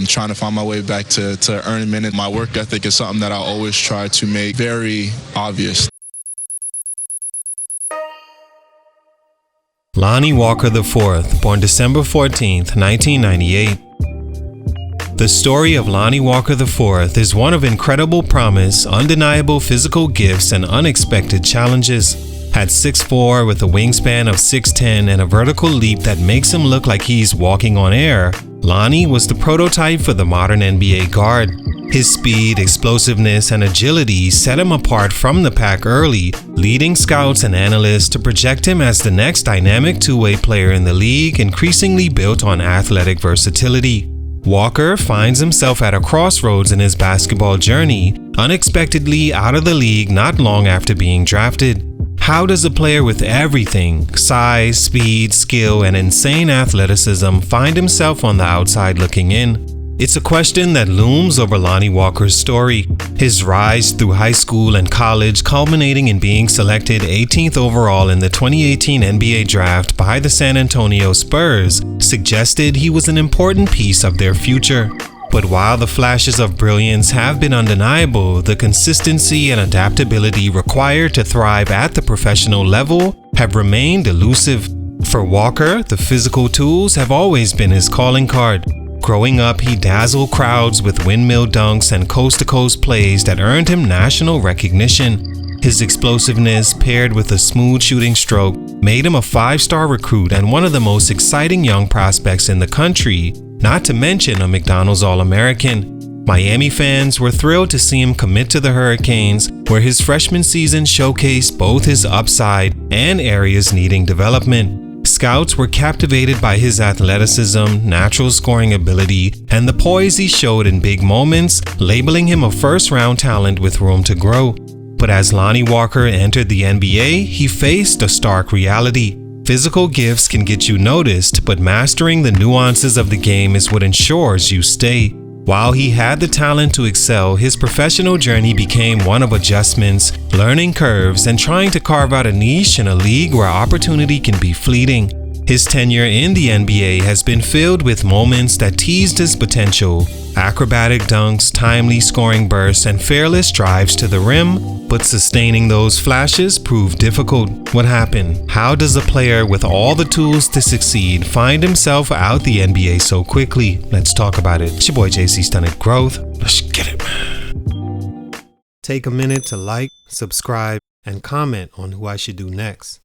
I'm trying to find my way back to earning minutes. My work ethic is something that I always try to make very obvious. Lonnie Walker IV, born December 14, 1998. The story of Lonnie Walker IV is one of incredible promise, undeniable physical gifts, and unexpected challenges. At 6'4", with a wingspan of 6'10", and a vertical leap that makes him look like he's walking on air, Lonnie was the prototype for the modern NBA guard. His speed, explosiveness, and agility set him apart from the pack early, leading scouts and analysts to project him as the next dynamic two-way player in the league, increasingly built on athletic versatility. Walker finds himself at a crossroads in his basketball journey, unexpectedly out of the league not long after being drafted. How does a player with everything, size, speed, skill, and insane athleticism find himself on the outside looking in? It's a question that looms over Lonnie Walker's story. His rise through high school and college, culminating in being selected 18th overall in the 2018 NBA draft by the San Antonio Spurs, suggested he was an important piece of their future. But while the flashes of brilliance have been undeniable, the consistency and adaptability required to thrive at the professional level have remained elusive. For Walker, the physical tools have always been his calling card. Growing up, he dazzled crowds with windmill dunks and coast-to-coast plays that earned him national recognition. His explosiveness, paired with a smooth shooting stroke, made him a five-star recruit and one of the most exciting young prospects in the country, not to mention a McDonald's All-American. Miami fans were thrilled to see him commit to the Hurricanes, where his freshman season showcased both his upside and areas needing development. Scouts were captivated by his athleticism, natural scoring ability, and the poise he showed in big moments, labeling him a first-round talent with room to grow. But as Lonnie Walker entered the NBA, he faced a stark reality. Physical gifts can get you noticed, but mastering the nuances of the game is what ensures you stay. While he had the talent to excel, his professional journey became one of adjustments, learning curves, and trying to carve out a niche in a league where opportunity can be fleeting. His tenure in the NBA has been filled with moments that teased his potential. Acrobatic dunks, timely scoring bursts, and fearless drives to the rim, but sustaining those flashes proved difficult. What happened? How does a player with all the tools to succeed find himself out the NBA so quickly? Let's talk about it. It's your boy JC Stunted Growth. Let's get it, man. Take a minute to like, subscribe, and comment on who I should do next.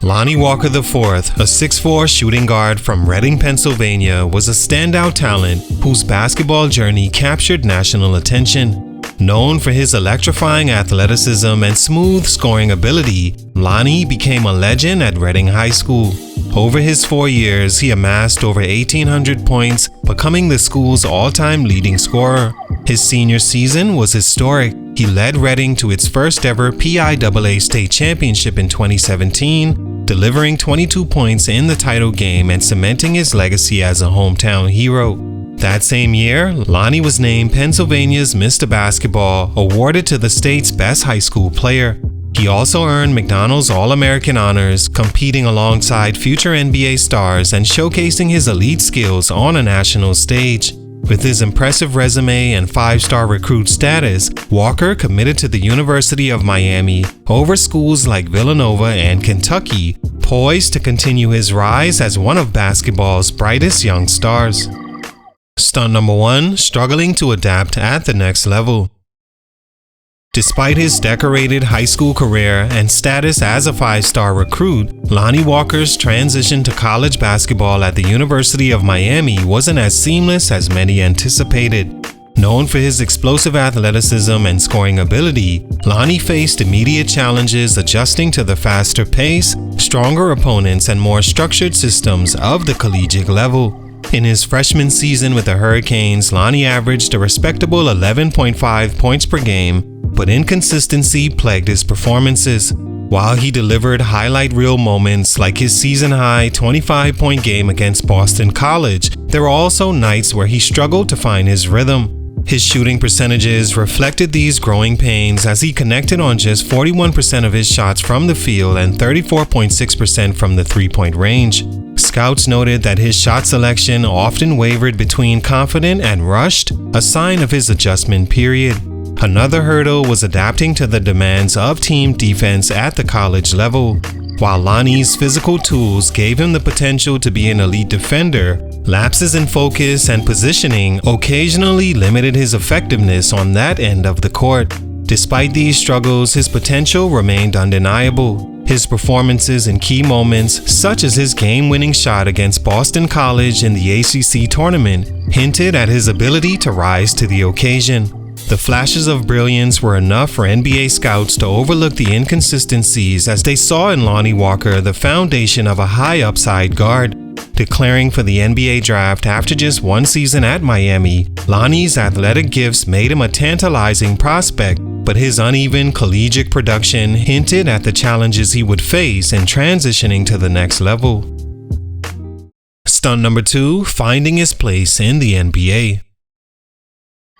Lonnie Walker IV, a 6'4" shooting guard from Reading, Pennsylvania, was a standout talent whose basketball journey captured national attention. Known for his electrifying athleticism and smooth scoring ability, Lonnie became a legend at Reading High School. Over his 4 years, he amassed over 1,800 points, becoming the school's all-time leading scorer. His senior season was historic. He led Reading to its first ever PIAA state championship in 2017, delivering 22 points in the title game and cementing his legacy as a hometown hero. That same year, Lonnie was named Pennsylvania's Mr. Basketball, awarded to the state's best high school player. He also earned McDonald's All-American honors, competing alongside future NBA stars and showcasing his elite skills on a national stage. With his impressive resume and five-star recruit status, Walker committed to the University of Miami over schools like Villanova and Kentucky, poised to continue his rise as one of basketball's brightest young stars. Stunt number 1, struggling to adapt at the next level. Despite his decorated high school career and status as a five-star recruit, Lonnie Walker's transition to college basketball at the University of Miami wasn't as seamless as many anticipated. Known for his explosive athleticism and scoring ability, Lonnie faced immediate challenges adjusting to the faster pace, stronger opponents, and more structured systems of the collegiate level. In his freshman season with the Hurricanes, Lonnie averaged a respectable 11.5 points per game, but inconsistency plagued his performances. While he delivered highlight reel moments like his season-high 25-point game against Boston College, there were also nights where he struggled to find his rhythm. His shooting percentages reflected these growing pains as he connected on just 41% of his shots from the field and 34.6% from the three-point range. scouts noted that his shot selection often wavered between confident and rushed, a sign of his adjustment period. Another hurdle was adapting to the demands of team defense at the college level. While Lonnie's physical tools gave him the potential to be an elite defender, lapses in focus and positioning occasionally limited his effectiveness on that end of the court. Despite these struggles, his potential remained undeniable. His performances in key moments, such as his game-winning shot against Boston College in the ACC tournament, hinted at his ability to rise to the occasion. The flashes of brilliance were enough for NBA scouts to overlook the inconsistencies as they saw in Lonnie Walker the foundation of a high-upside guard. Declaring for the NBA draft after just one season at Miami, Lonnie's athletic gifts made him a tantalizing prospect, but his uneven collegiate production hinted at the challenges he would face in transitioning to the next level. Stunt number 2, finding his place in the NBA.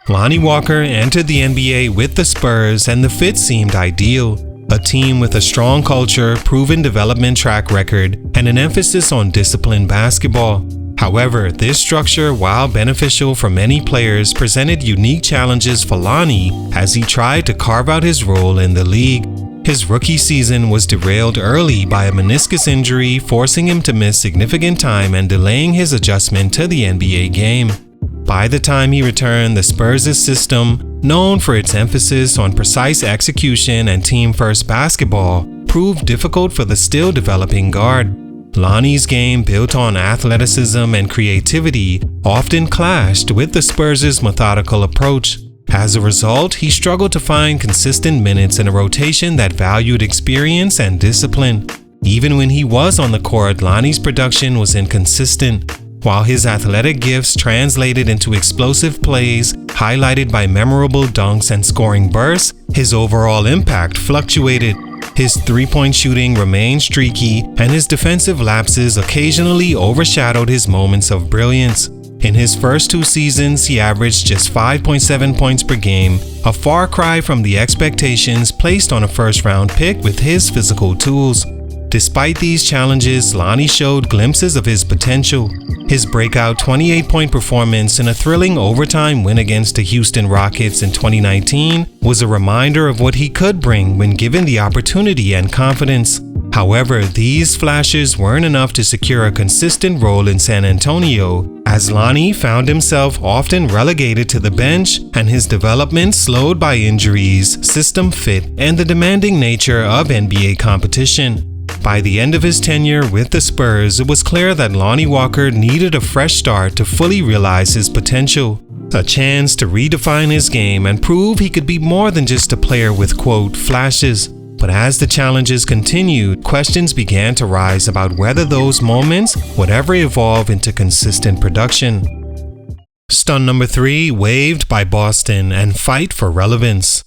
Lonnie Walker entered the NBA with the Spurs, and the fit seemed ideal. A team with a strong culture, proven development track record, and an emphasis on disciplined basketball. However, this structure, while beneficial for many players, presented unique challenges for Lonnie as he tried to carve out his role in the league. His rookie season was derailed early by a meniscus injury, forcing him to miss significant time and delaying his adjustment to the NBA game. By the time he returned, the Spurs' system, known for its emphasis on precise execution and team-first basketball, proved difficult for the still developing guard. Lonnie's game, built on athleticism and creativity, often clashed with the Spurs' methodical approach. As a result, he struggled to find consistent minutes in a rotation that valued experience and discipline. Even when he was on the court, Lonnie's production was inconsistent. While his athletic gifts translated into explosive plays, highlighted by memorable dunks and scoring bursts, his overall impact fluctuated. His three-point shooting remained streaky, and his defensive lapses occasionally overshadowed his moments of brilliance. In his first 2 seasons, he averaged just 5.7 points per game, a far cry from the expectations placed on a first-round pick with his physical tools. Despite these challenges, Lonnie showed glimpses of his potential. His breakout 28-point performance in a thrilling overtime win against the Houston Rockets in 2019 was a reminder of what he could bring when given the opportunity and confidence. However, these flashes weren't enough to secure a consistent role in San Antonio, as Lonnie found himself often relegated to the bench and his development slowed by injuries, system fit, and the demanding nature of NBA competition. By the end of his tenure with the Spurs, it was clear that Lonnie Walker needed a fresh start to fully realize his potential. A chance to redefine his game and prove he could be more than just a player with, quote, flashes. But as the challenges continued, questions began to rise about whether those moments would ever evolve into consistent production. Stunt number 3, waived by Boston and fight for relevance.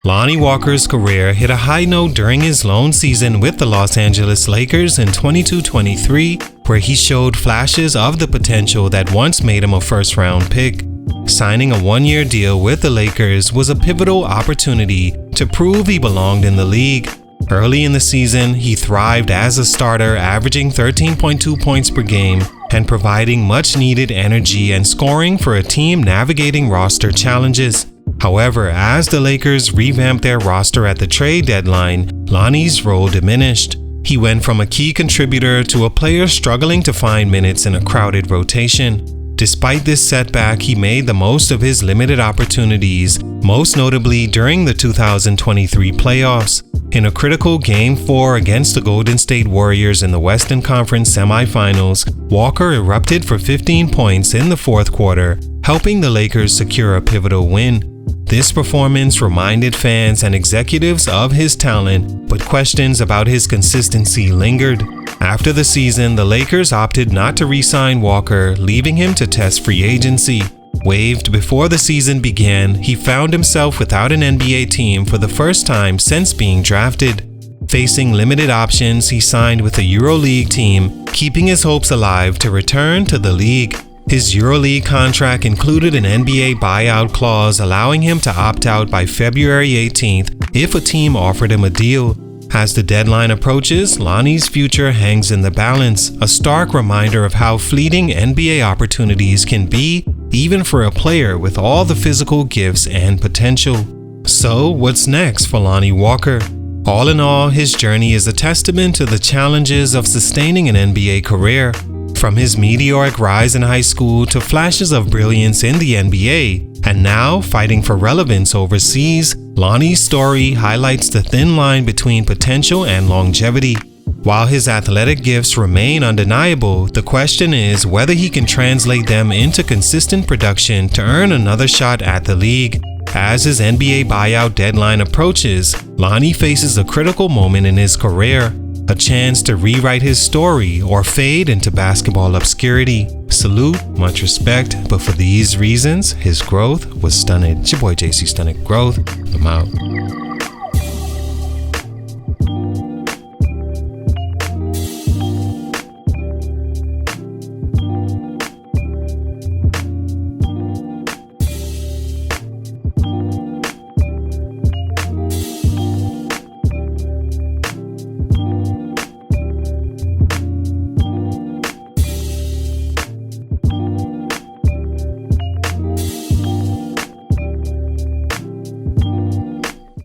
Lonnie Walker's career hit a high note during his lone season with the Los Angeles Lakers in 22-23, where he showed flashes of the potential that once made him a first-round pick. Signing a 1-year deal with the Lakers was a pivotal opportunity to prove he belonged in the league. Early in the season, he thrived as a starter, averaging 13.2 points per game and providing much-needed energy and scoring for a team navigating roster challenges. However, as the Lakers revamped their roster at the trade deadline, Lonnie's role diminished. He went from a key contributor to a player struggling to find minutes in a crowded rotation. Despite this setback, he made the most of his limited opportunities, most notably during the 2023 playoffs. In a critical Game 4 against the Golden State Warriors in the Western Conference semifinals, Walker erupted for 15 points in the fourth quarter, helping the Lakers secure a pivotal win. This performance reminded fans and executives of his talent, but questions about his consistency lingered. After the season, the Lakers opted not to re-sign Walker, leaving him to test free agency. Waived before the season began, he found himself without an NBA team for the first time since being drafted. Facing limited options, he signed with a EuroLeague team, keeping his hopes alive to return to the league. His EuroLeague contract included an NBA buyout clause allowing him to opt out by February 18th if a team offered him a deal. As the deadline approaches, Lonnie's future hangs in the balance, a stark reminder of how fleeting NBA opportunities can be, even for a player with all the physical gifts and potential. So, what's next for Lonnie Walker? All in all, his journey is a testament to the challenges of sustaining an NBA career. From his meteoric rise in high school to flashes of brilliance in the NBA, and now fighting for relevance overseas, Lonnie's story highlights the thin line between potential and longevity. While his athletic gifts remain undeniable, the question is whether he can translate them into consistent production to earn another shot at the league. As his NBA buyout deadline approaches, Lonnie faces a critical moment in his career, a chance to rewrite his story or fade into basketball obscurity. Salute, much respect, but for these reasons, his growth was stunted. It's your boy JC Stunted Growth. I'm out.